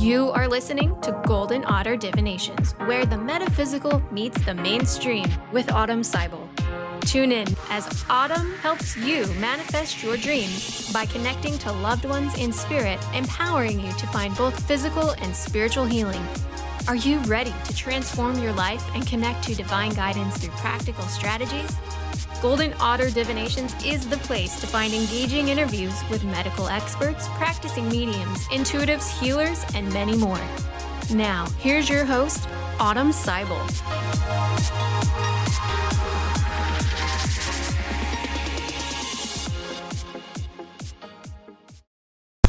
You are listening to Golden Otter Divinations, where the metaphysical meets the mainstream with Autumn Seibel. Tune in as Autumn helps you manifest your dreams by connecting to loved ones in spirit, empowering you to find both physical and spiritual healing. Are you ready to transform your life and connect to divine guidance through practical strategies? Golden Otter Divinations is the place to find engaging interviews with medical experts, practicing mediums, intuitives, healers, and many more. Now, here's your host, Autumn Seibel.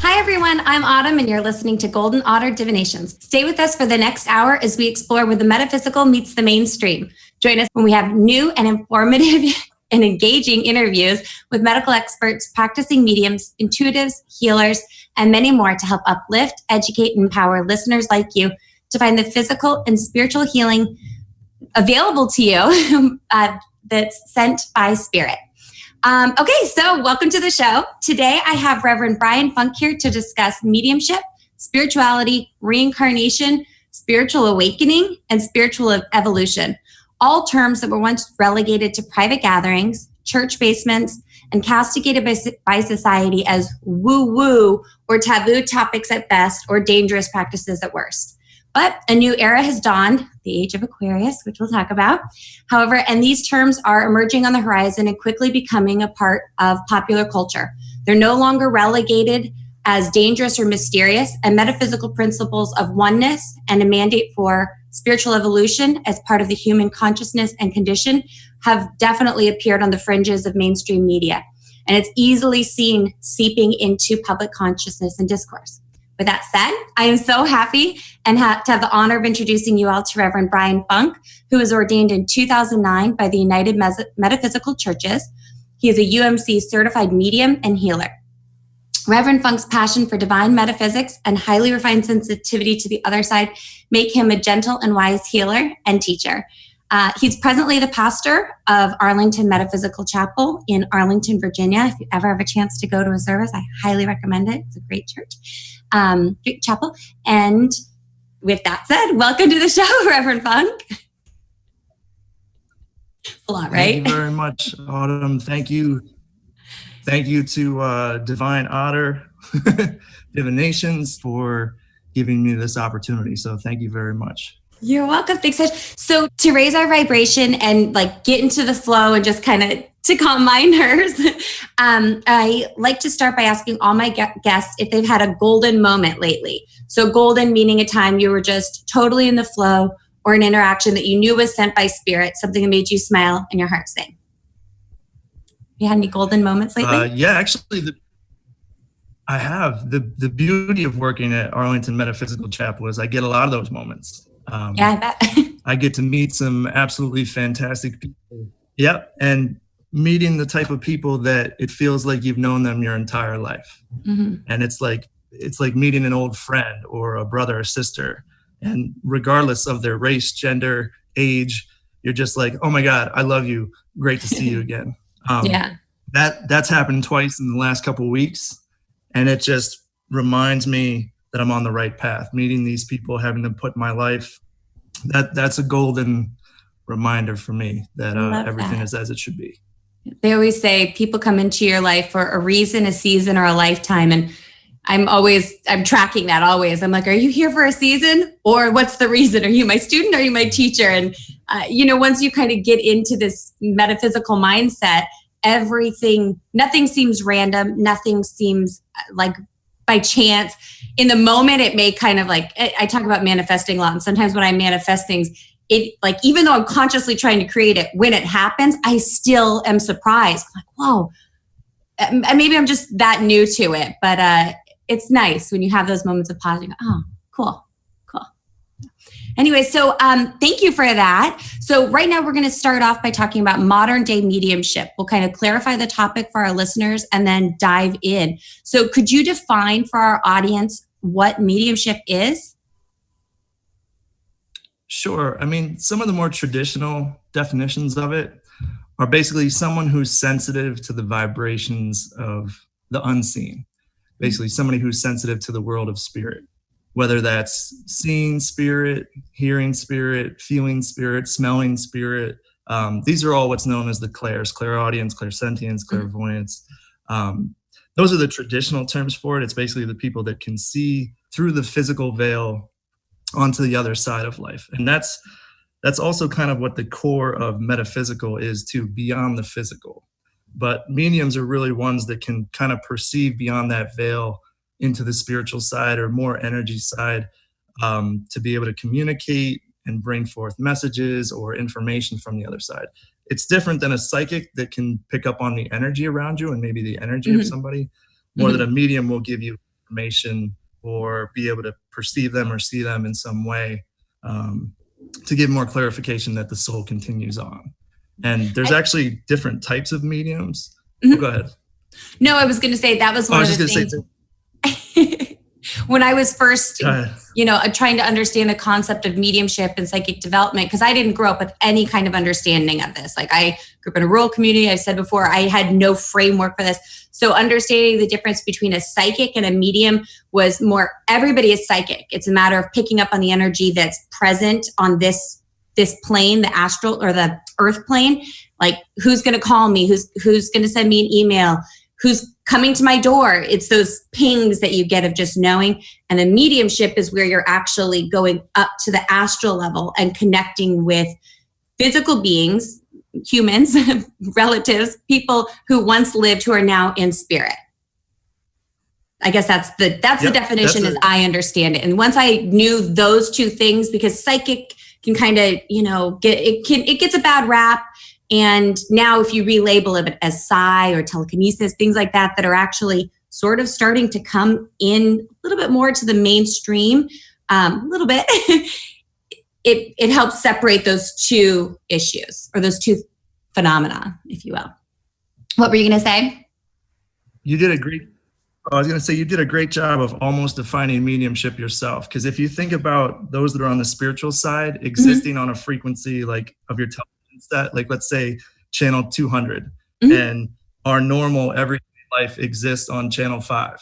Hi everyone, I'm Autumn and you're listening to Golden Otter Divinations. Stay with us for the next hour as we explore where the metaphysical meets the mainstream. Join us when we have new and informative and engaging interviews with medical experts, practicing mediums, intuitives, healers, and many more to help uplift, educate, and empower listeners like you to find the physical and spiritual healing available to you that's sent by spirit. Okay, so welcome to the show. Today I have Reverend Brian Funk here to discuss mediumship, spirituality, reincarnation, spiritual awakening, and spiritual evolution. All terms that were once relegated to private gatherings, church basements, and castigated by society as woo-woo or taboo topics at best or dangerous practices at worst. But a new era has dawned, the age of Aquarius, which we'll talk about. However, and these terms are emerging on the horizon and quickly becoming a part of popular culture. They're no longer relegated as dangerous or mysterious, and metaphysical principles of oneness and a mandate for spiritual evolution as part of the human consciousness and condition have definitely appeared on the fringes of mainstream media. And it's easily seen seeping into public consciousness and discourse. With that said, I am so happy and to have the honor of introducing you all to Reverend Brian Funk, who was ordained in 2009 by the United Metaphysical Churches. He is a UMC certified medium and healer. Reverend Funk's passion for divine metaphysics and highly refined sensitivity to the other side make him a gentle and wise healer and teacher. He's presently the pastor of Arlington Metaphysical Chapel in Arlington, Virginia. If you ever have a chance to go to a service, I highly recommend it. It's a great church, great chapel. And with that said, welcome to the show, Reverend Funk. It's a lot, right? Thank you very much, Autumn. Thank you. Thank you to Divine Otter Divinations for giving me this opportunity. So thank you very much. You're welcome. Thanks so much. So to raise our vibration and like get into the flow and just kind of to calm my nerves, I like to start by asking all my guests if they've had a golden moment lately. So golden meaning a time you were just totally in the flow or an interaction that you knew was sent by spirit, something that made you smile and your heart sing. You had any golden moments lately? Yeah, actually, I have. The beauty of working at Arlington Metaphysical Chapel is I get a lot of those moments. Yeah, I bet. I get to meet some absolutely fantastic people. Yep, and meeting the type of people that it feels like you've known them your entire life. Mm-hmm. And it's like meeting an old friend or a brother or sister. And regardless of their race, gender, age, you're just like, oh my God, I love you. Great to see you again. Yeah, that's happened twice in the last couple of weeks, and it just reminds me that I'm on the right path. Meeting these people, having them put in my life, that's a golden reminder for me that everything is as it should be. They always say people come into your life for a reason, a season, or a lifetime, and I'm tracking that always. I'm like, are you here for a season, or what's the reason? Are you my student? Are you my teacher? And once you kind of get into this metaphysical mindset, nothing seems random. Nothing seems like by chance. In the moment, it may kind of like, I talk about manifesting a lot. And sometimes when I manifest things, it like, even though I'm consciously trying to create it, when it happens, I still am surprised. I'm like, whoa, maybe I'm just that new to it. But it's nice when you have those moments of pause. You go, oh, cool. Anyway, so thank you for that. So right now we're going to start off by talking about modern day mediumship. We'll kind of clarify the topic for our listeners and then dive in. So could you define for our audience what mediumship is? Sure. I mean, some of the more traditional definitions of it are basically someone who's sensitive to the vibrations of the unseen. Basically, somebody who's sensitive to the world of spirit. whether that's seeing spirit, hearing spirit, feeling spirit, smelling spirit. These are all what's known as the clairs: clairaudience, clairsentience, clairvoyance. Those are the traditional terms for it. It's basically the people that can see through the physical veil onto the other side of life. And that's also kind of what the core of metaphysical is, to beyond the physical. But mediums are really ones that can kind of perceive beyond that veil into the spiritual side or more energy side, to be able to communicate and bring forth messages or information from the other side. It's different than a psychic that can pick up on the energy around you and maybe the energy of somebody, more than a medium will give you information or be able to perceive them or see them in some way, to give more clarification that the soul continues on. And there's actually different types of mediums. Oh, go ahead. No, I was going to say that was one of the things. When I was first, trying to understand the concept of mediumship and psychic development, because I didn't grow up with any kind of understanding of this. Like, I grew up in a rural community. I've said before, I had no framework for this. So understanding the difference between a psychic and a medium was more, everybody is psychic. It's a matter of picking up on the energy that's present on this plane, the astral or the earth plane. Like, who's going to call me? Who's going to send me an email? Who's coming to my door? It's those pings that you get of just knowing. And the mediumship is where you're actually going up to the astral level and connecting with physical beings, humans, relatives, people who once lived, who are now in spirit. I guess that's the definition as I understand it. And once I knew those two things, because psychic can kind of, it gets a bad rap. And now if you relabel it as psi or telekinesis, things like that are actually sort of starting to come in a little bit more to the mainstream, a little bit, it helps separate those two issues, or those two phenomena, if you will. What were you going to say? You did a great job of almost defining mediumship yourself. Because if you think about those that are on the spiritual side existing on a frequency like of your television set, like let's say channel 200, and our normal everyday life exists on channel 5.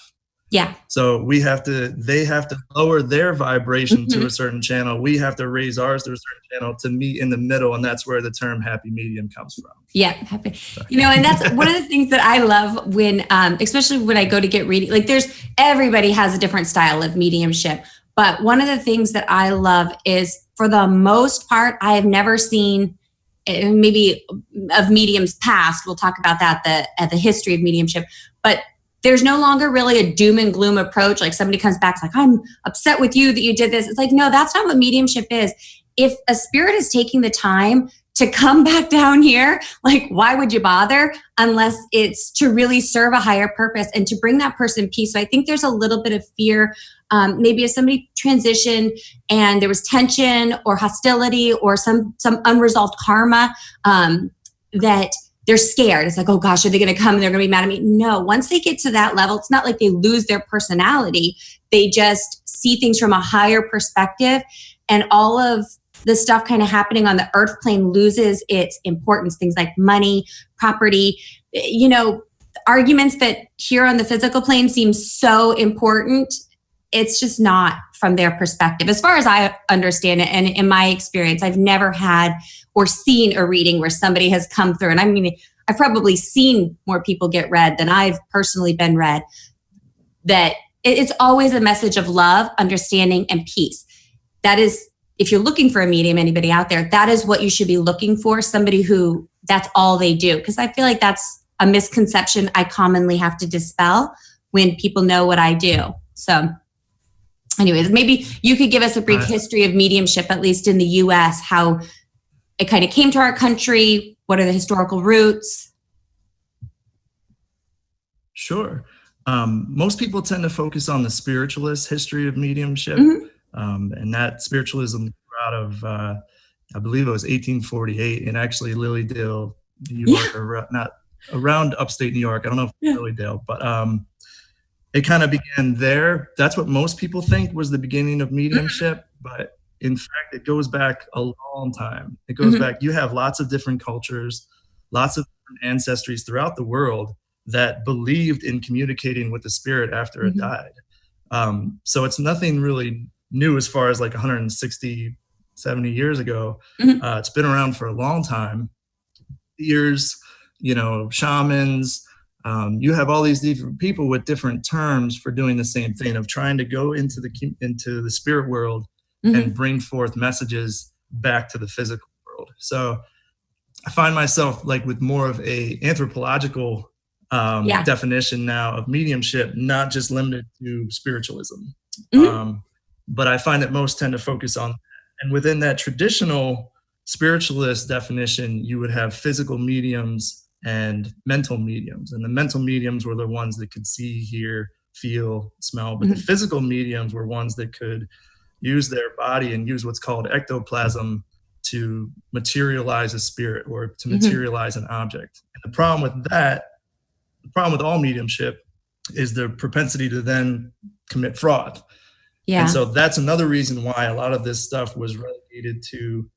Yeah. So they have to lower their vibration to a certain channel. We have to raise ours to a certain channel to meet in the middle. And that's where the term happy medium comes from. Yeah. Happy. And that's one of the things that I love when, especially when I go to get reading, like everybody has a different style of mediumship. But one of the things that I love is, for the most part, I have never seen, maybe of mediums past, we'll talk about that, the history of mediumship, but there's no longer really a doom and gloom approach. Like, somebody comes back, it's like, I'm upset with you that you did this. It's like, no, that's not what mediumship is. If a spirit is taking the time to come back down here, like, why would you bother, unless it's to really serve a higher purpose and to bring that person peace. So I think there's a little bit of fear. Maybe if somebody transitioned and there was tension or hostility or some unresolved karma, that they're scared. It's like, oh gosh, are they going to come and they're going to be mad at me? No, once they get to that level, it's not like they lose their personality. They just see things from a higher perspective, and all of the stuff kind of happening on the earth plane loses its importance. Things like money, property, arguments that here on the physical plane seem so important. It's just not from their perspective. As far as I understand it, and in my experience, I've never had or seen a reading where somebody has come through. And I mean, I've probably seen more people get read than I've personally been read. That it's always a message of love, understanding, and peace. That is, if you're looking for a medium, anybody out there, that is what you should be looking for. Somebody who that's all they do. Because I feel like that's a misconception I commonly have to dispel when people know what I do. So anyways, maybe you could give us a brief history of mediumship, at least in the US, how it kind of came to our country. What are the historical roots? Sure. Most people tend to focus on the spiritualist history of mediumship. And that spiritualism out of, I believe it was 1848 in actually Lilydale, New York, or not around upstate New York. I don't know if it's Lilydale, but it kind of began there. That's what most people think was the beginning of mediumship. But in fact, it goes back a long time. It goes back, you have lots of different cultures, lots of different ancestries throughout the world that believed in communicating with the spirit after it died. So it's nothing really new as far as like 160, 70 years ago. It's been around for a long time. Years, shamans, you have all these different people with different terms for doing the same thing of trying to go into the spirit world and bring forth messages back to the physical world. So I find myself like with more of a anthropological definition now of mediumship, not just limited to spiritualism. But I find that most tend to focus on, and within that traditional spiritualist definition, you would have physical mediums and mental mediums. And the mental mediums were the ones that could see, hear, feel, smell. But the physical mediums were ones that could use their body and use what's called ectoplasm to materialize a spirit or to materialize an object. And the problem with all mediumship is the propensity to then commit fraud. Yeah. And so that's another reason why a lot of this stuff was relegated to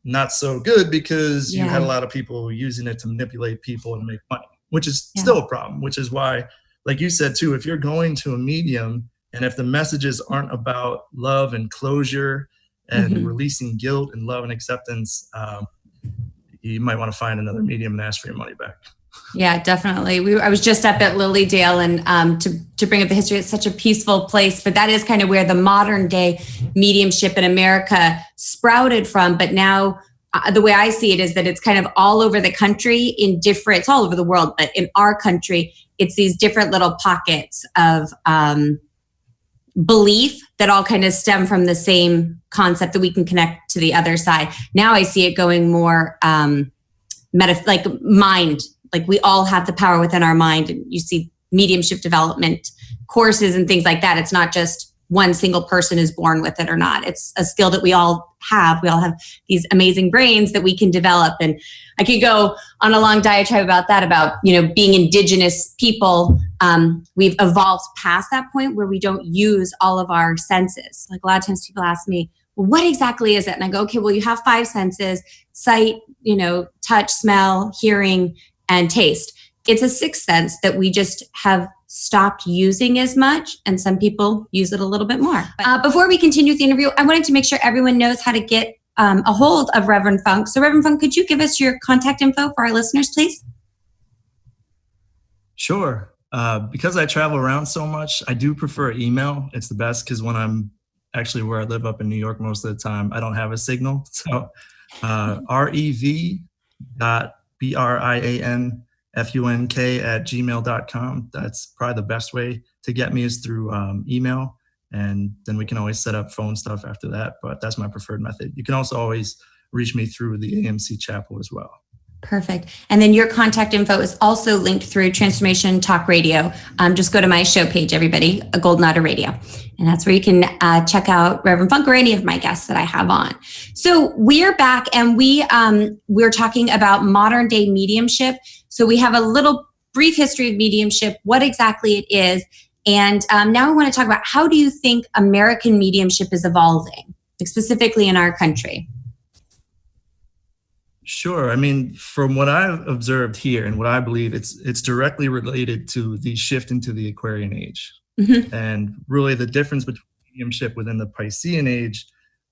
not so good, because you had a lot of people using it to manipulate people and make money, which is still a problem, which is why, like you said too, if you're going to a medium and if the messages aren't about love and closure and releasing guilt and love and acceptance, you might want to find another medium and ask for your money back. Yeah, definitely. I was just up at Lilydale, and to bring up the history, it's such a peaceful place, but that is kind of where the modern day mediumship in America sprouted from. But now the way I see it is that it's kind of all over the country it's all over the world, but in our country, it's these different little pockets of belief that all kind of stem from the same concept that we can connect to the other side. Now I see it going more like mind. Like we all have the power within our mind, and you see mediumship development courses and things like that. It's not just one single person is born with it or not. It's a skill that we all have. We all have these amazing brains that we can develop. And I could go on a long diatribe about that, about, being indigenous people. We've evolved past that point where we don't use all of our senses. Like a lot of times people ask me, well, what exactly is it? And I go, okay, well, you have 5 senses: sight, touch, smell, hearing, and taste. It's a 6th sense that we just have stopped using as much, and some people use it a little bit more. Before we continue with the interview, I wanted to make sure everyone knows how to get a hold of Reverend Funk. So Reverend Funk, could you give us your contact info for our listeners, please? Sure. Because I travel around so much, I do prefer email. It's the best, because when I'm actually where I live up in New York most of the time, I don't have a signal. So rev.brianfunk@gmail.com. That's probably the best way to get me, is through email. And then we can always set up phone stuff after that. But that's my preferred method. You can also always reach me through the AMC chapel as well. Perfect. And then your contact info is also linked through Transformation Talk Radio. Just go to my show page, everybody, A Golden Otter Radio. And that's where you can check out Reverend Funk or any of my guests that I have on. So we're back, and we're talking about modern day mediumship. So we have a little brief history of mediumship, what exactly it is. And now I want to talk about, how do you think American mediumship is evolving, specifically in our country? Sure. I mean, from what I've observed here and what I believe, it's directly related to the shift into the Aquarian age. And really the difference between mediumship within the Piscean age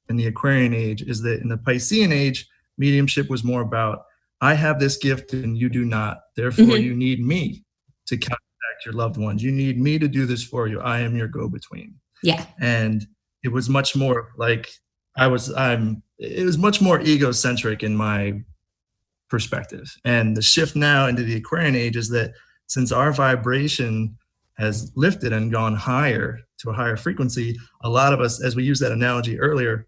and the Aquarian age is that in the Piscean age, mediumship was more about, I have this gift and you do not. Therefore, you need me to contact your loved ones. You need me to do this for you. I am your go-between. Yeah. And it was much more like it was much more egocentric in my perspective. And the shift now into the Aquarian age is that since our vibration has lifted and gone higher to a higher frequency, a lot of us, as we used that analogy earlier,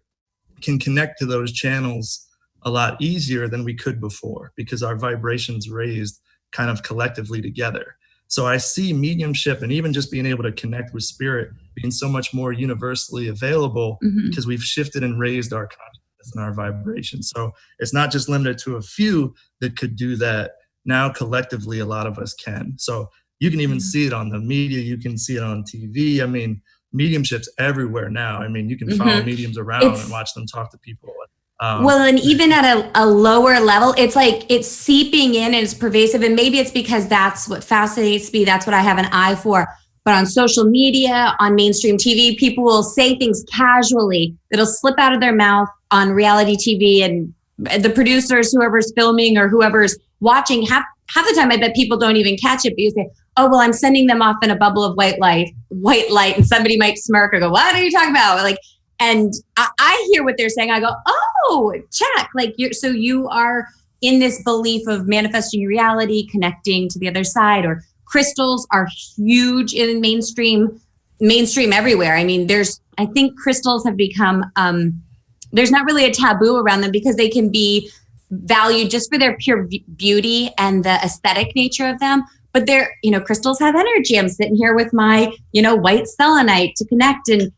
can connect to those channels a lot easier than we could before, because our vibrations raised kind of collectively together. So I see mediumship and even just being able to connect with spirit being so much more universally available because we've shifted and raised our consciousness and our vibration. So it's not just limited to a few that could do that. Now collectively, a lot of us can. So you can even see it on the media. You can see it on TV. I mean, mediumship's everywhere now. I mean, you can follow mediums around and watch them talk to people. Well, and even at a lower level, it's like it's seeping in and it's pervasive. And maybe it's because that's what fascinates me. That's what I have an eye for. But on social media, on mainstream TV, people will say things casually that'll slip out of their mouth on reality TV, and the producers, whoever's filming or whoever's watching, half the time I bet people don't even catch it, but you say, oh, well, I'm sending them off in a bubble of white light, and somebody might smirk or go, what are you talking about? Like, and I hear what they're saying. I go, oh, check. Like, you are in this belief of manifesting reality, connecting to the other side. Or crystals are huge in mainstream everywhere. I mean, I think crystals have become, there's not really a taboo around them because they can be valued just for their pure beauty and the aesthetic nature of them. But crystals have energy. I'm sitting here with my, white selenite to connect. And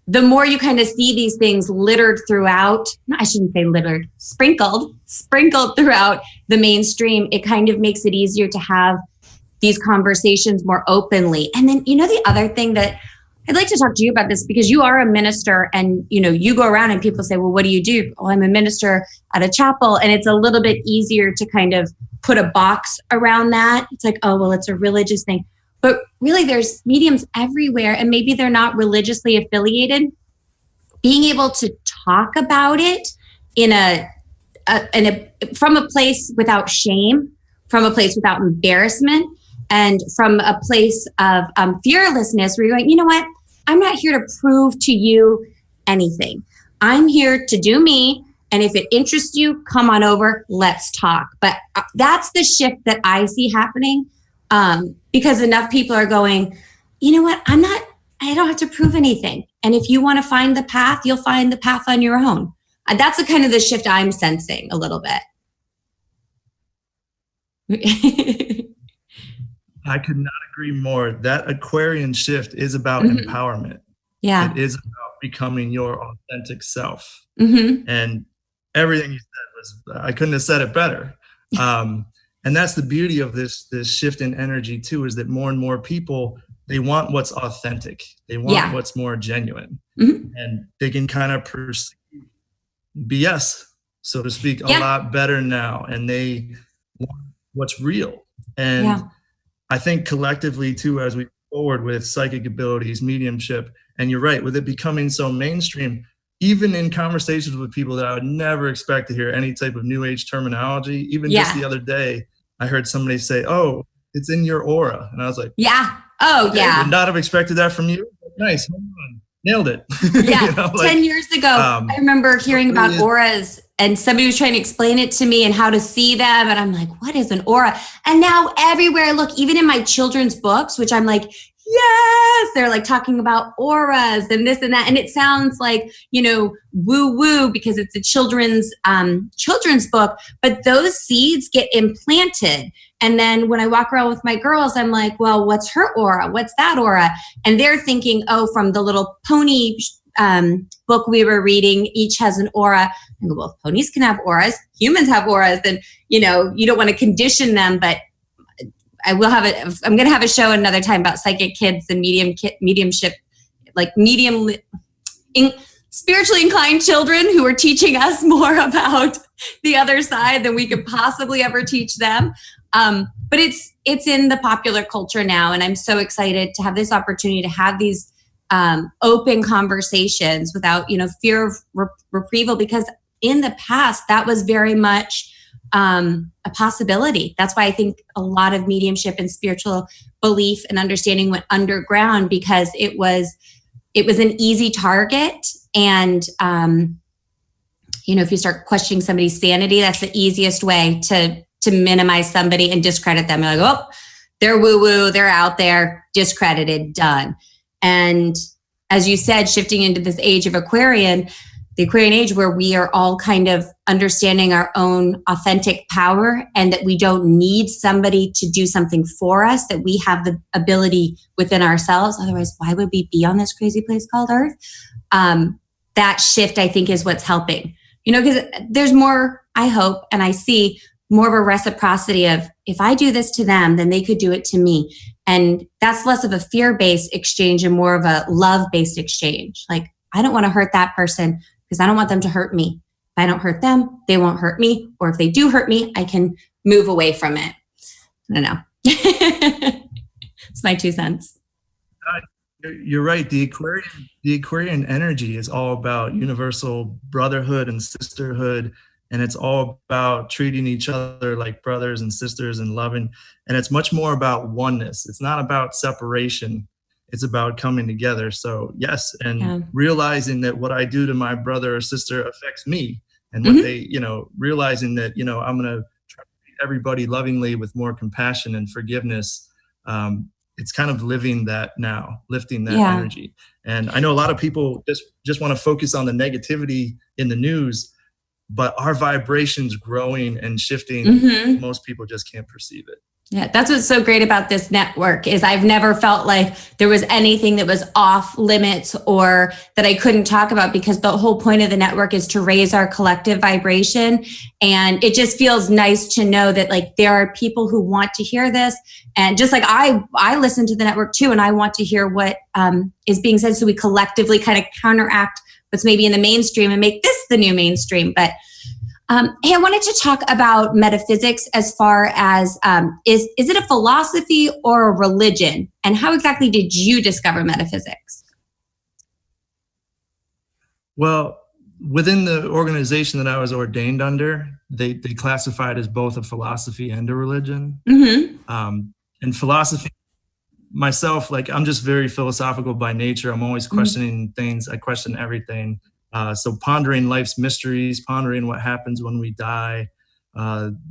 the more you kind of see these things littered throughout, I shouldn't say littered, sprinkled throughout the mainstream, it kind of makes it easier to have these conversations more openly. And then, the other thing that I'd like to talk to you about this, because you are a minister and, you go around and people say, well, what do you do? Oh, I'm a minister at a chapel. And it's a little bit easier to kind of put a box around that. It's like, oh, well, it's a religious thing. But really, there's mediums everywhere, and maybe they're not religiously affiliated. Being able to talk about it from a place without shame, from a place without embarrassment, and from a place of fearlessness, where you're going, you know what? I'm not here to prove to you anything. I'm here to do me. And if it interests you, come on over, let's talk. But that's the shift that I see happening, because enough people are going, you know what? I don't have to prove anything. And if you want to find the path, you'll find the path on your own. That's the kind of the shift I'm sensing a little bit. I could not agree more. That Aquarian shift is about empowerment. Yeah. It is about becoming your authentic self. Mm-hmm. And everything you said I couldn't have said it better. And that's the beauty of this shift in energy too, is that more and more people, they want what's authentic. They want what's more genuine. Mm-hmm. And they can kind of perceive BS, so to speak, a lot better now. And they want what's real. And I think collectively too, as we move forward with psychic abilities, mediumship, and you're right, with it becoming so mainstream, even in conversations with people that I would never expect to hear any type of new age terminology, even just the other day, I heard somebody say, oh, it's in your aura. And I was like, I would not have expected that from you. Nice. Hold on. Nailed it. Yeah. 10 years ago, I remember hearing about auras, and somebody was trying to explain it to me and how to see them. And I'm like, what is an aura? And now everywhere I look, even in my children's books, which I'm like, yes, they're like talking about auras and this and that. And it sounds like, woo woo, because it's a children's book, but those seeds get implanted. And then when I walk around with my girls, I'm like, well, what's her aura? What's that aura? And they're thinking, oh, from the little pony book we were reading, each has an aura. I go, well, ponies can have auras, humans have auras, and you don't want to condition them, but I'm going to have a show another time about psychic kids and mediumship, like spiritually inclined children who are teaching us more about the other side than we could possibly ever teach them. But it's in the popular culture now. And I'm so excited to have this opportunity to have these open conversations without, fear of retrieval, because in the past, that was very much a possibility. That's why I think a lot of mediumship and spiritual belief and understanding went underground, because it was an easy target. And, if you start questioning somebody's sanity, that's the easiest way to minimize somebody and discredit them. You're like, oh, they're woo-woo, they're out there, discredited, done. And as you said, shifting into this age of Aquarian, the Aquarian age, where we are all kind of understanding our own authentic power, and that we don't need somebody to do something for us, that we have the ability within ourselves. Otherwise, why would we be on this crazy place called Earth? That shift, I think, is what's helping. Because there's more, I hope, and I see more of a reciprocity of, if I do this to them, then they could do it to me. And that's less of a fear-based exchange and more of a love-based exchange. Like, I don't want to hurt that person because I don't want them to hurt me. If I don't hurt them, they won't hurt me. Or if they do hurt me, I can move away from it. I don't know. It's my 2 cents. You're right. The Aquarian energy is all about universal brotherhood and sisterhood. And it's all about treating each other like brothers and sisters and loving. And it's much more about oneness. It's not about separation. It's about coming together. So yes, and realizing that what I do to my brother or sister affects me, and what they, realizing that, I'm going to try to treat everybody lovingly with more compassion and forgiveness. It's kind of living that now, lifting that energy. And I know a lot of people just want to focus on the negativity in the news, but our vibrations growing and shifting, most people just can't perceive it. Yeah, that's what's so great about this network is I've never felt like there was anything that was off limits or that I couldn't talk about, because the whole point of the network is to raise our collective vibration. And it just feels nice to know that like there are people who want to hear this. And just like I listen to the network too, and I want to hear what is being said, so we collectively kind of counteract what's maybe in the mainstream and make this the new mainstream. But hey, I wanted to talk about metaphysics as far as, is it a philosophy or a religion? And how exactly did you discover metaphysics? Well, within the organization that I was ordained under, they classified as both a philosophy and a religion. And philosophy, myself, like I'm just very philosophical by nature. I'm always questioning things. I question everything. So pondering life's mysteries, pondering what happens when we die.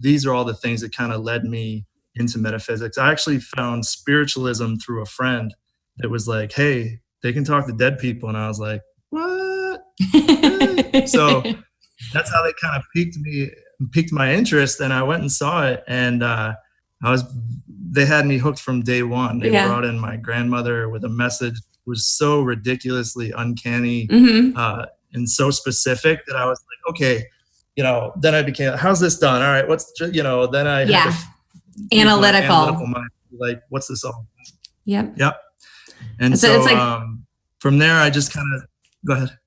These are all the things that kind of led me into metaphysics. I actually found spiritualism through a friend that was like, hey, they can talk to dead people. And I was like, what? So that's how they kind of piqued my interest. And I went and saw it. And they had me hooked from day one. They brought in my grandmother with a message. It was so ridiculously uncanny. And so specific that I was like, okay, then I became, how's this done? All right, then I had analytical mind, like, what's this all about? Yep. And so it's like, from there, I just kind of, go ahead.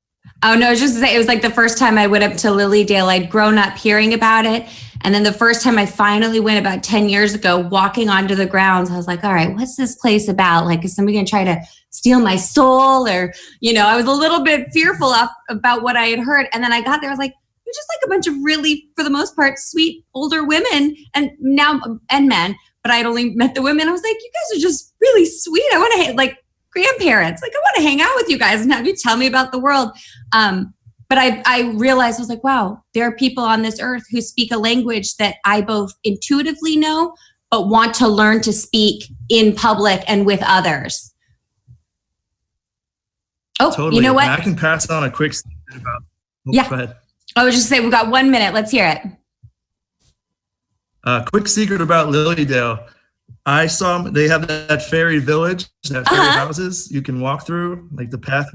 Oh, no, I was just to say, it was like the first time I went up to Lilydale. I'd grown up hearing about it. And then the first time I finally went about 10 years ago, walking onto the grounds, I was like, all right, what's this place about? Like, is somebody going to try to steal my soul? Or, I was a little bit fearful about what I had heard. And then I got there, I was like, you're just like a bunch of really, for the most part, sweet older women and men. But I had only met the women. I was like, you guys are just really sweet. I want to like grandparents. Like, I want to hang out with you guys and have you tell me about the world. But I realized, I was like, wow, there are people on this earth who speak a language that I both intuitively know, but want to learn to speak in public and with others. Oh, totally. You know what? And I can pass on a quick secret about. Go ahead. I was just saying, we've got 1 minute. Let's hear it. Quick secret about Lilydale. I saw they have that fairy village, that fairy houses you can walk through, like the path.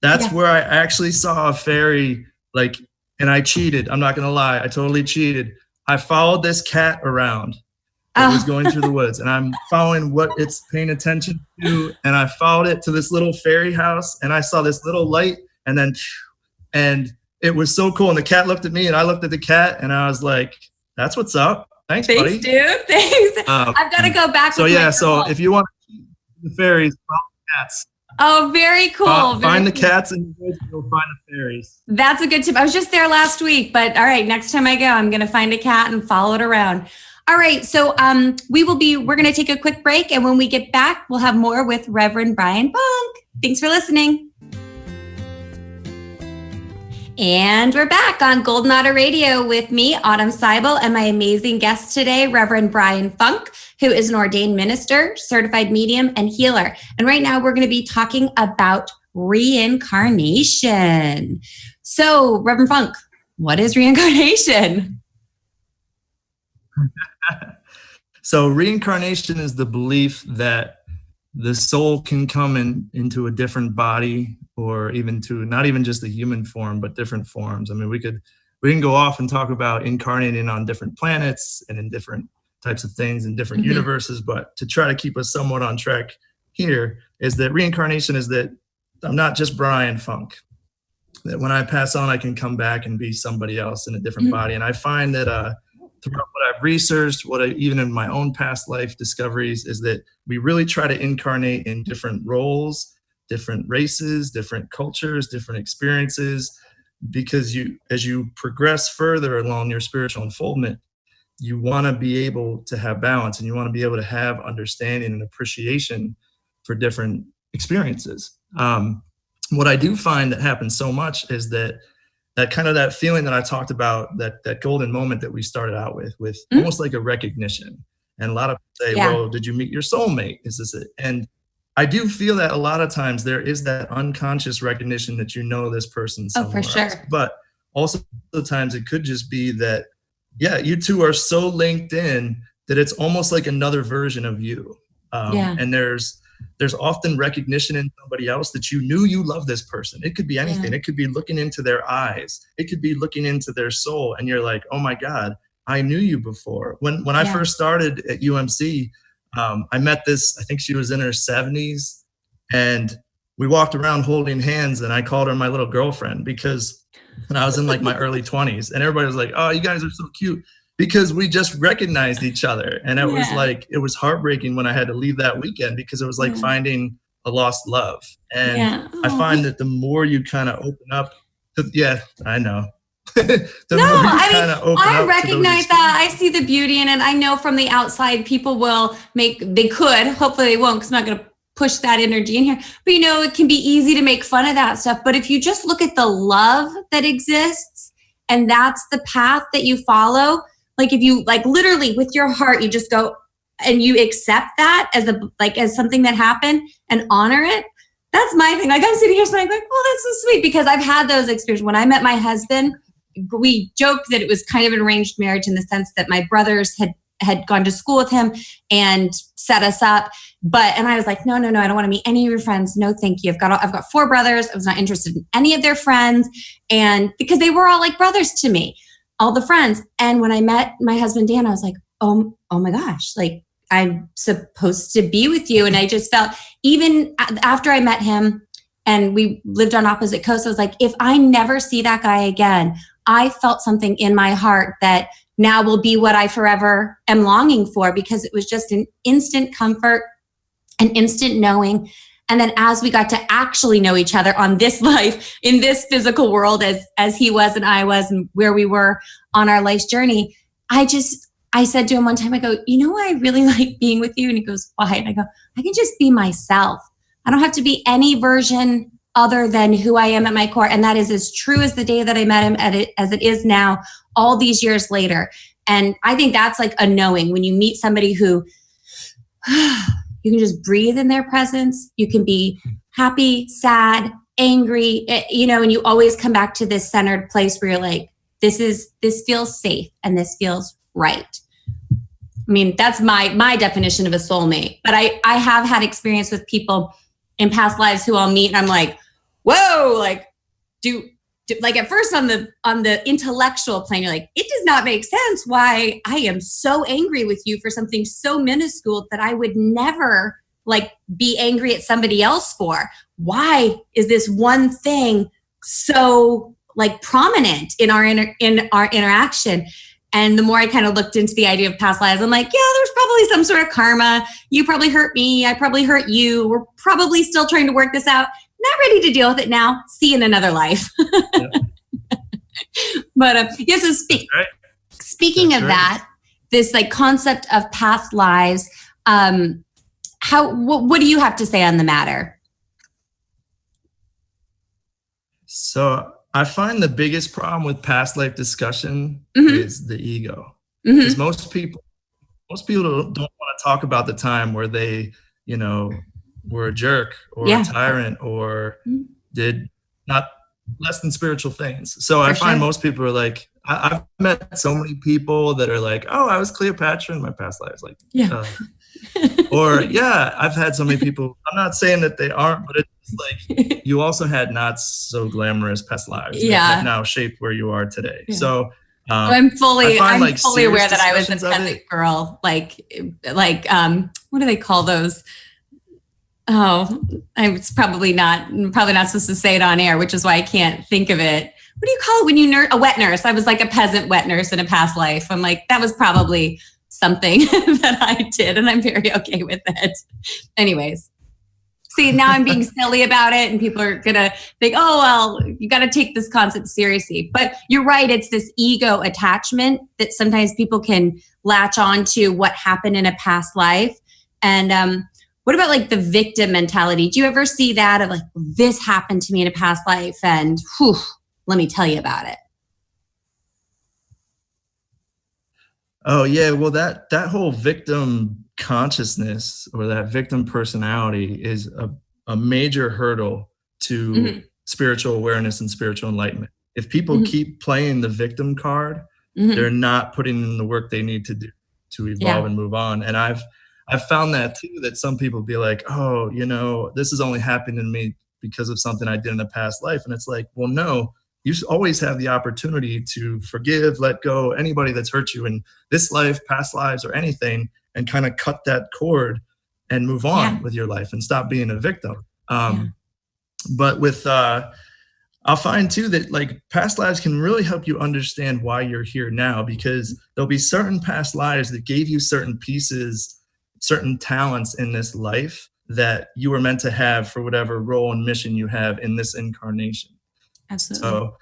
That's where I actually saw a fairy, and I cheated. I'm not going to lie. I totally cheated. I followed this cat around. It was going through the woods, and I'm following what it's paying attention to. And I followed it to this little fairy house, and I saw this little light, and it was so cool. And the cat looked at me, and I looked at the cat, and I was like, that's what's up. Thanks, buddy. Dude. Thanks. I've got to go back. So if you want to see the fairies, follow the cats. Oh, very cool. Find the cats and you'll find the fairies. That's a good tip. I was just there last week, but all right, next time I go, I'm going to find a cat and follow it around. All right, so we're going to take a quick break, and when we get back, we'll have more with Reverend Brian Funk. Thanks for listening. And we're back on Golden Otter Radio with me, Autumn Seibel, and my amazing guest today, Reverend Brian Funk, who is an ordained minister, certified medium, and healer. And right now we're going to be talking about reincarnation. So, Reverend Funk, what is reincarnation? So reincarnation is the belief that the soul can come into a different body, or even to not even just the human form, but different forms. I mean, we can go off and talk about incarnating on different planets and in different types of things in different universes, but to try to keep us somewhat on track here is that reincarnation is that I'm not just Brian Funk, that when I pass on, I can come back and be somebody else in a different body. And I find that throughout what I've researched, even in my own past life discoveries, is that we really try to incarnate in different roles, different races, different cultures, different experiences, because as you progress further along your spiritual unfoldment, you want to be able to have balance, and you want to be able to have understanding and appreciation for different experiences. What I do find that happens so much is that kind of that feeling that I talked about, that golden moment that we started out with almost like a recognition. And a lot of people say, well, did you meet your soulmate? Is this it? And I do feel that a lot of times there is that unconscious recognition that this person somewhere for sure. else. But also sometimes it could just be that, you two are so linked in that it's almost like another version of you. And there's often recognition in somebody else that you knew you loved this person. It could be anything. It could be looking into their eyes. It could be looking into their soul. And you're like, oh my God, I knew you before. When I first started at UMC, I met this, I think she was in her 70s, and we walked around holding hands, and I called her my little girlfriend because when I was in like my early 20s, and everybody was like, oh, you guys are so cute, because we just recognized each other. And it was heartbreaking when I had to leave that weekend, because it was like finding a lost love. And I find that the more you kind of open up, I know. I recognize that. I see the beauty in it. I know from the outside, people hopefully they won't, because I'm not going to push that energy in here. But it can be easy to make fun of that stuff. But if you just look at the love that exists, and that's the path that you follow, like if you literally with your heart, you just go and you accept that as something that happened and honor it. That's my thing. Like I'm sitting here smiling, like, oh, that's so sweet, because I've had those experiences. When I met my husband, we joked that it was kind of an arranged marriage in the sense that my brothers had gone to school with him and set us up. And I was like, no, I don't want to meet any of your friends. No, thank you. I've got 4 brothers. I was not interested in any of their friends. And because they were all like brothers to me, all the friends. And when I met my husband, Dan, I was like, oh my gosh, like I'm supposed to be with you. And I just felt, even after I met him and we lived on opposite coasts, I was like, if I never see that guy again, I felt something in my heart that now will be what I forever am longing for, because it was just an instant comfort, an instant knowing. And then as we got to actually know each other on this life, in this physical world, as he was and I was, and where we were on our life's journey, I said to him one time, I go, I really like being with you. And he goes, why? And I go, I can just be myself. I don't have to be any version other than who I am at my core. And that is as true as the day that I met him as it is now, all these years later. And I think that's like a knowing when you meet somebody who you can just breathe in their presence. You can be happy, sad, angry, and you always come back to this centered place where you're like, this feels safe and this feels right. I mean, that's my definition of a soulmate. But I have had experience with people in past lives who I'll meet and I'm like, whoa, like like at first on the intellectual plane, you're like, it does not make sense why I am so angry with you for something so minuscule that I would never like be angry at somebody else for. Why is this one thing so like prominent in our interaction? And the more I kind of looked into the idea of past lives, I'm like, yeah, there's probably some sort of karma. You probably hurt me. I probably hurt you. We're probably still trying to work this out. Not ready to deal with it now. See you in another life. But yes, so speaking of that, this like concept of past lives, what do you have to say on the matter? So I find the biggest problem with past life discussion is the ego. Because most people don't want to talk about the time where they, were a jerk or a tyrant or did not less than spiritual things. So I find most people are like, I've met so many people that are like, oh, I was Cleopatra in my past lives. Like, I've had so many people, I'm not saying that they aren't, but it's like, you also had not so glamorous past lives that have now shaped where you are today. So I'm fully aware that I was a peasant girl. Like, what do they call those? Oh, I'm probably not supposed to say it on air, which is why I can't think of it. what do you call it when you a wet nurse? I was like a peasant wet nurse in a past life. I'm like, that was probably something that I did, and I'm very okay with it. Anyways. See, now I'm being silly about it, and people are going to think, oh, well, you got to take this concept seriously. But you're right. It's this ego attachment that sometimes people can latch on to what happened in a past life. And what about like the victim mentality? Do you ever see that of like, this happened to me in a past life, and whew, let me tell you about it? Oh, yeah. Well, that whole victim consciousness or that victim personality is a major hurdle to spiritual awareness and spiritual enlightenment. If people keep playing the victim card, they're not putting in the work they need to do to evolve and move on. And I've found that too, that some people be like, oh, this is only happening to me because of something I did in a past life. And it's like, well, no. You always have the opportunity to forgive, let go, anybody that's hurt you in this life, past lives, or anything, and kind of cut that cord and move on with your life and stop being a victim. But with, I'll find too that like past lives can really help you understand why you're here now, because there'll be certain past lives that gave you certain pieces, certain talents in this life that you were meant to have for whatever role and mission you have in this incarnation. Absolutely. So,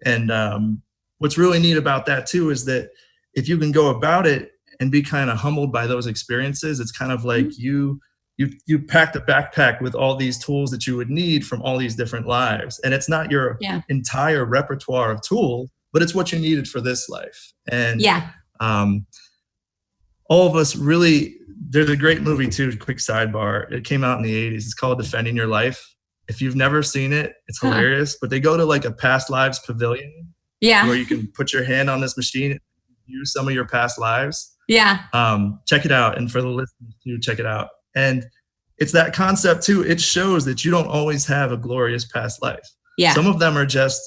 and what's really neat about that too is that if you can go about it and be kind of humbled by those experiences, it's kind of like you packed a backpack with all these tools that you would need from all these different lives, and it's not your entire repertoire of tools, but it's what you needed for this life. And all of us really. There's a great movie too. Quick sidebar. It came out in the 80s. It's called Defending Your Life. If you've never seen it, it's hilarious. But they go to like a past lives pavilion, where you can put your hand on this machine and view some of your past lives. Check it out, and for the listeners too, check it out. And it's that concept too. It shows that you don't always have a glorious past life. Some of them are just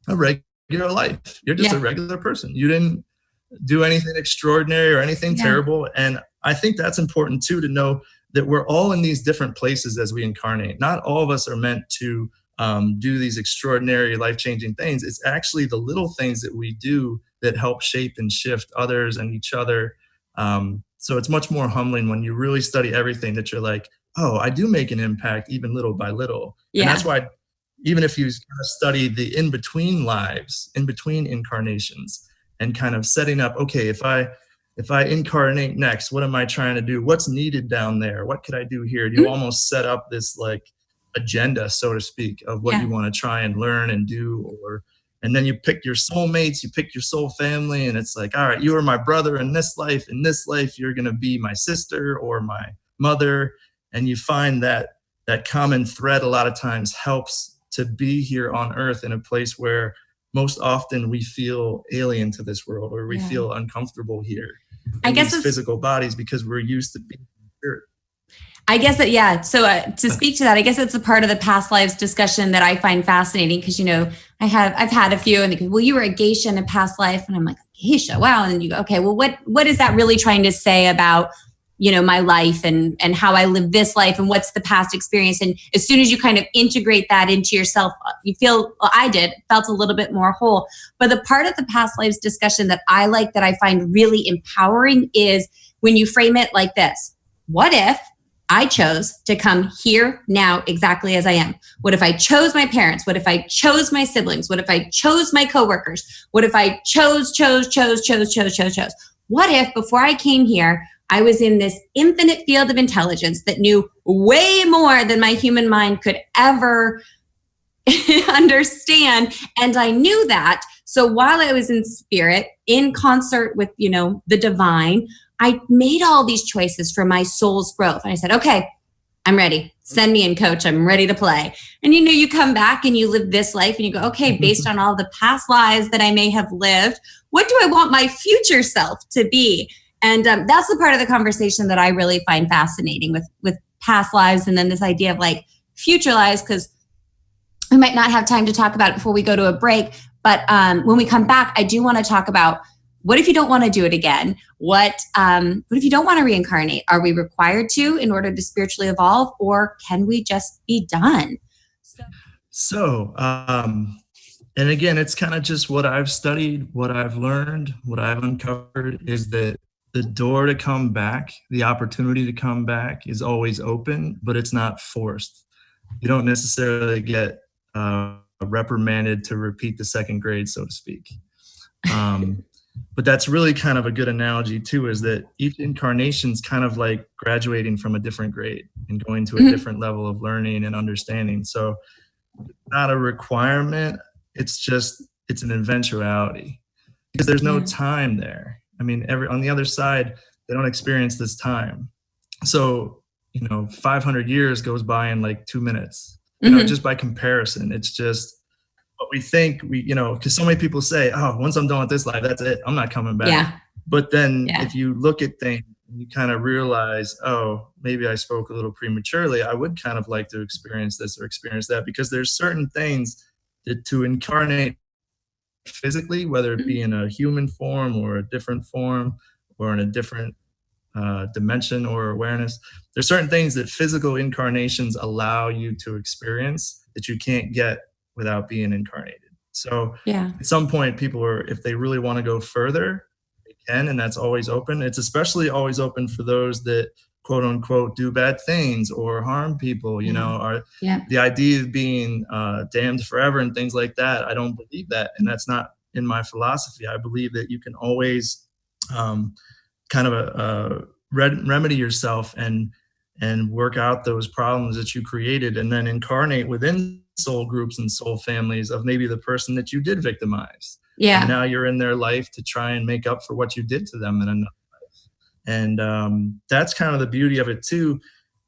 a regular life. You're just a regular person. You didn't do anything extraordinary or anything terrible. And I think that's important too, to know that we're all in these different places as we incarnate. Not all of us are meant to do these extraordinary, life-changing things. It's actually the little things that we do that help shape and shift others and each other. So it's much more humbling when you really study everything, that you're like, oh, I do make an impact even little by little. And that's why even if you study the in-between lives, in-between incarnations, and kind of setting up, okay, if I incarnate next, what am I trying to do? What's needed down there? What could I do here? You almost set up this like agenda, so to speak, of what you want to try and learn and do. And then you pick your soulmates, you pick your soul family, and it's like, all right, you are my brother in this life. In this life, you're going to be my sister or my mother. And you find that common thread a lot of times helps to be here on earth in a place where most often we feel alien to this world, or we feel uncomfortable here. I guess these physical bodies, because we're used to being in spirit. I guess that, So to speak to that, I guess it's a part of the past lives discussion that I find fascinating, because, I've had a few, and they go, well, you were a geisha in a past life. And I'm like, geisha, wow. And then you go, okay, well, what is that really trying to say about, my life and how I live this life, and what's the past experience? And as soon as you kind of integrate that into yourself, you feel, well, I felt a little bit more whole. But the part of the past lives discussion that I like, that I find really empowering, is when you frame it like this: what if I chose to come here now exactly as I am? What if I chose my parents? What if I chose my siblings? What if I chose my coworkers? What if I chose? What if before I came here, I was in this infinite field of intelligence that knew way more than my human mind could ever understand? And I knew that. So while I was in spirit, in concert with, the divine, I made all these choices for my soul's growth. And I said, okay, I'm ready. Send me in, coach. I'm ready to play. And you come back and you live this life and you go, okay, based on all the past lives that I may have lived, what do I want my future self to be? And that's the part of the conversation that I really find fascinating with past lives, and then this idea of like future lives, because we might not have time to talk about it before we go to a break. But when we come back, I do want to talk about, what if you don't want to do it again? What if you don't want to reincarnate? Are we required to in order to spiritually evolve, or can we just be done? So And again, it's kind of just what I've studied, what I've learned, what I've uncovered is that the door to come back, the opportunity to come back is always open, but it's not forced. You don't necessarily get reprimanded to repeat the second grade, so to speak. But that's really kind of a good analogy too, is that each incarnation is kind of like graduating from a different grade and going to a different level of learning and understanding. So it's not a requirement. It's an eventuality because there's no time there. I mean, on the other side, they don't experience this time. So, 500 years goes by in like 2 minutes, just by comparison. It's just what we think because so many people say, oh, once I'm done with this life, that's it. I'm not coming back. Yeah. But then if you look at things, you kind of realize, oh, maybe I spoke a little prematurely. I would kind of like to experience this or experience that, because there's certain things that to incarnate physically, whether it be in a human form or a different form or in a different dimension or awareness, there's certain things that physical incarnations allow you to experience that you can't get without being incarnated. So at some point, people if they really want to go further, they can, and that's always open. It's especially always open for those that quote unquote do bad things or harm people, the idea of being damned forever and things like that. I don't believe that. And that's not in my philosophy. I believe that you can always kind of remedy yourself and work out those problems that you created, and then incarnate within soul groups and soul families of maybe the person that you did victimize. Yeah. And now you're in their life to try and make up for what you did to them in another life. And that's kind of the beauty of it too.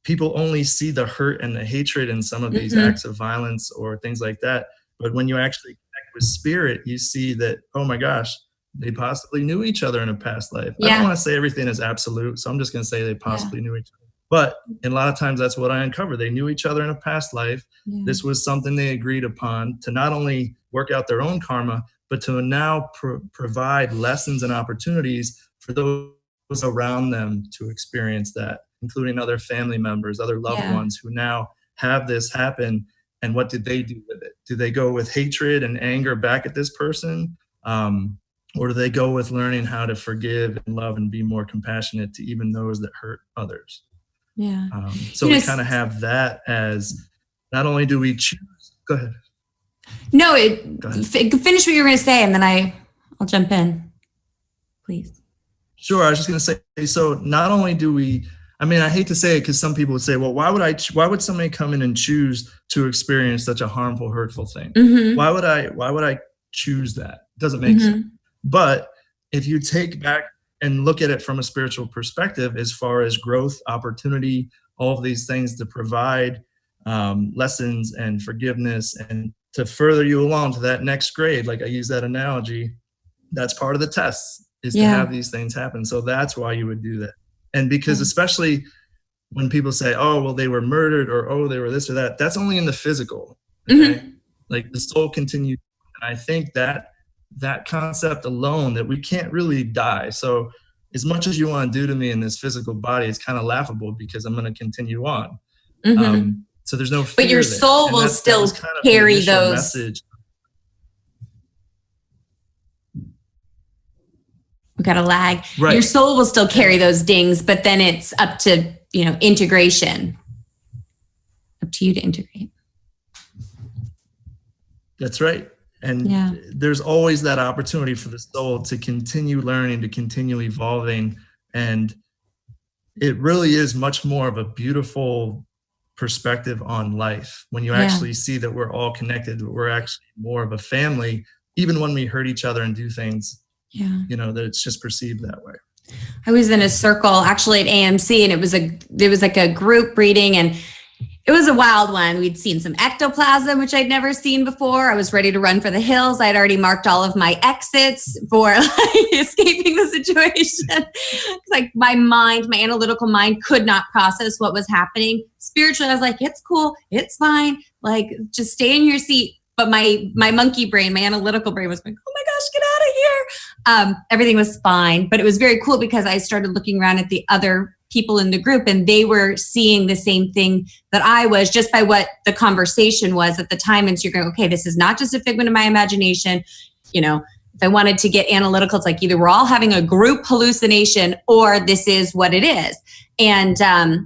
People only see the hurt and the hatred in some of these acts of violence or things like that. But when you actually connect with spirit, you see that, oh my gosh, they possibly knew each other in a past life. I don't want to say everything is absolute, so I'm just going to say they possibly knew each other. But a lot of times that's what I uncover. They knew each other in a past life. This was something they agreed upon to not only work out their own karma, but to now provide lessons and opportunities for those around them to experience that, including other family members, other loved ones who now have this happen. And what did they do with it? Do they go with hatred and anger back at this person? Or do they go with learning how to forgive and love and be more compassionate to even those that hurt others? Yeah. So we kind of have that as, not only do we choose. Go ahead. No, finish what you were going to say, and then I'll jump in, please. Sure. I was just going to say, so not only do we, I hate to say it because some people would say, well, why would somebody come in and choose to experience such a harmful, hurtful thing? Why would I choose that? It doesn't make sense. But if you take back and look at it from a spiritual perspective, as far as growth, opportunity, all of these things to provide lessons and forgiveness and to further you along to that next grade, like I use that analogy, that's part of the test, is to have these things happen. So that's why you would do that. And because especially when people say, oh, well, they were murdered, or, oh, they were this or that, that's only in the physical. Okay? Like the soul continues. And I think that concept alone, that we can't really die. So as much as you want to do to me in this physical body, it's kind of laughable because I'm going to continue on. So there's no fear. But your soul will still carry those. Message. We got a lag. Right. Your soul will still carry those dings, but then it's up to, integration. Up to you to integrate. That's right. And there's always that opportunity for the soul to continue learning, to continue evolving. And it really is much more of a beautiful perspective on life when you actually see that we're all connected, that we're actually more of a family, even when we hurt each other and do things, that it's just perceived that way. I was in a circle actually at AMC, and it was like a group reading, and it was a wild one. We'd seen some ectoplasm, which I'd never seen before. I was ready to run for the hills. I'd already marked all of my exits for escaping the situation. It's like my analytical mind could not process what was happening. Spiritually, I was like, it's cool. It's fine. Like, just stay in your seat. But my monkey brain, my analytical brain was going, oh my gosh, get out of here. Everything was fine. But it was very cool because I started looking around at the other people in the group, and they were seeing the same thing that I was, just by what the conversation was at the time. And so you're going, okay, this is not just a figment of my imagination. You know, if I wanted to get analytical, it's like either we're all having a group hallucination or this is what it is. And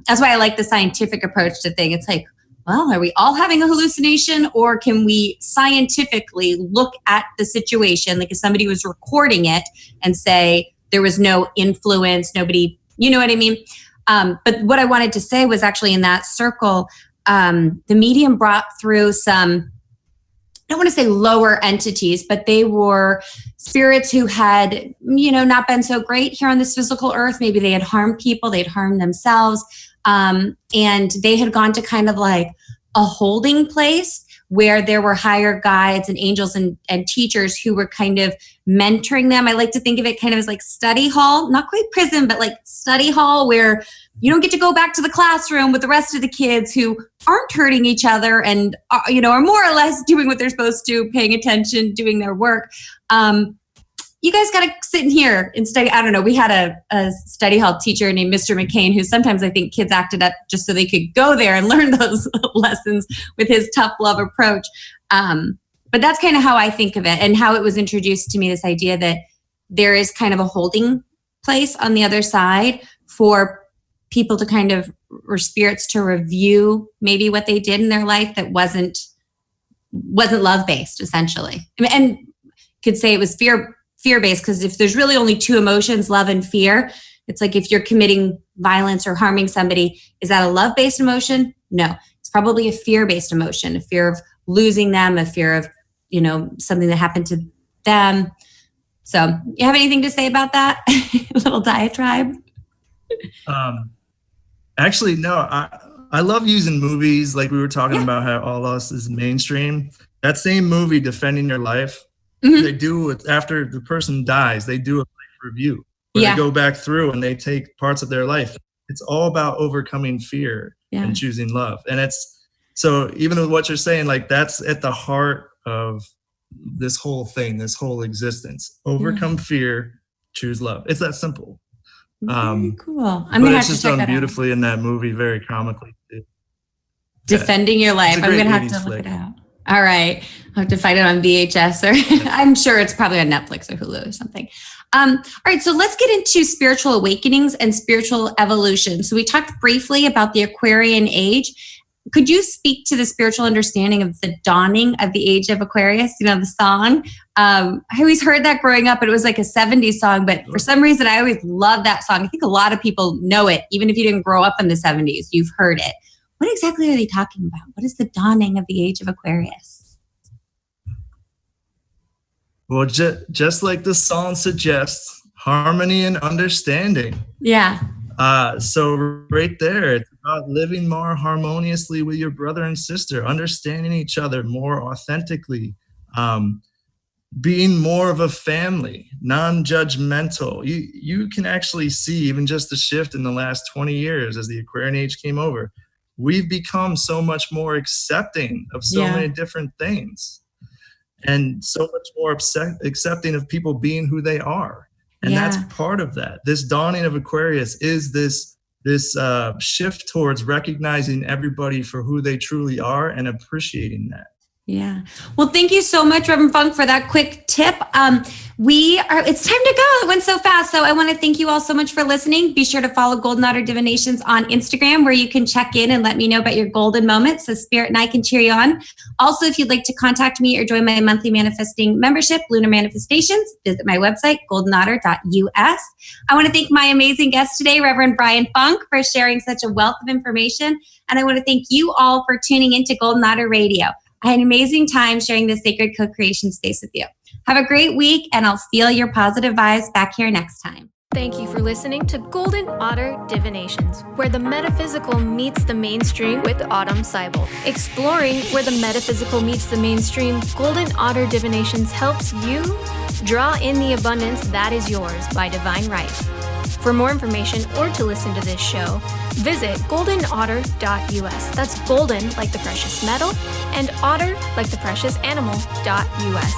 that's why I like the scientific approach to things. It's like, well, are we all having a hallucination, or can we scientifically look at the situation? Like if somebody was recording it and say there was no influence, nobody, you know what I mean? But what I wanted to say was actually in that circle, the medium brought through some, I don't want to say lower entities, but they were spirits who had, you know, not been so great here on this physical earth. Maybe they had harmed people, they'd harmed themselves. And they had gone to kind of like a holding place where there were higher guides and angels and teachers who were kind of mentoring them. I like to think of it kind of as like study hall, not quite prison, but like study hall, where you don't get to go back to the classroom with the rest of the kids who aren't hurting each other and, you know, are more or less doing what they're supposed to, paying attention, doing their work. You guys got to sit in here and study. I don't know. We had a study hall teacher named Mr. McCain, who sometimes I think kids acted up just so they could go there and learn those lessons with his tough love approach. But that's kind of how I think of it, and how it was introduced to me, this idea that there is kind of a holding place on the other side for people to kind of, or spirits to review maybe what they did in their life that wasn't love-based, essentially. And could say it was fear-based, because if there's really only two emotions, love and fear, it's like if you're committing violence or harming somebody, is that a love-based emotion? No, it's probably a fear-based emotion, a fear of losing them, a fear of, you know, something that happened to them. So you have anything to say about that? A little diatribe? Actually, no, I love using movies. Like we were talking about how all us is mainstream. That same movie, Defending Your Life, they do it after the person dies. They do a life review where they go back through and they take parts of their life. It's all about overcoming fear and choosing love. And it's, so even with what you're saying, like that's at the heart of this whole thing, this whole existence. Overcome fear, choose love. It's that simple. Very cool. I'm gonna have to check that out. It's just done beautifully in that movie, very comically too. Defending Your Life. I'm gonna have to look it out. All right. I'll have to find it on VHS, or I'm sure it's probably on Netflix or Hulu or something. All right. So let's get into spiritual awakenings and spiritual evolution. So we talked briefly about the Aquarian age. Could you speak to the spiritual understanding of the dawning of the age of Aquarius? You know, the song. I always heard that growing up, and it was like a 70s song, but for some reason I always loved that song. I think a lot of people know it. Even if you didn't grow up in the 70s, you've heard it. What exactly are they talking about? What is the dawning of the age of Aquarius? Well, just like the song suggests, harmony and understanding. Yeah. So right there, it's about living more harmoniously with your brother and sister, understanding each other more authentically, being more of a family, non-judgmental. You can actually see even just the shift in the last 20 years as the Aquarian age came over. We've become so much more accepting of so many different things, and so much more accepting of people being who they are. And that's part of that. This dawning of Aquarius is this shift towards recognizing everybody for who they truly are and appreciating that. Yeah. Well, thank you so much, Reverend Funk, for that quick tip. It's time to go. It went so fast. So I want to thank you all so much for listening. Be sure to follow Golden Otter Divinations on Instagram, where you can check in and let me know about your golden moments so Spirit and I can cheer you on. Also, if you'd like to contact me or join my monthly manifesting membership, Lunar Manifestations, visit my website, goldenotter.us. I want to thank my amazing guest today, Reverend Brian Funk, for sharing such a wealth of information. And I want to thank you all for tuning into Golden Otter Radio. I had an amazing time sharing this sacred co-creation space with you. Have a great week, and I'll feel your positive vibes back here next time. Thank you for listening to Golden Otter Divinations, where the metaphysical meets the mainstream with Autumn Seibel. Exploring where the metaphysical meets the mainstream, Golden Otter Divinations helps you draw in the abundance that is yours by divine right. For more information or to listen to this show, visit goldenotter.us. That's golden like the precious metal and otter like the precious animal.us.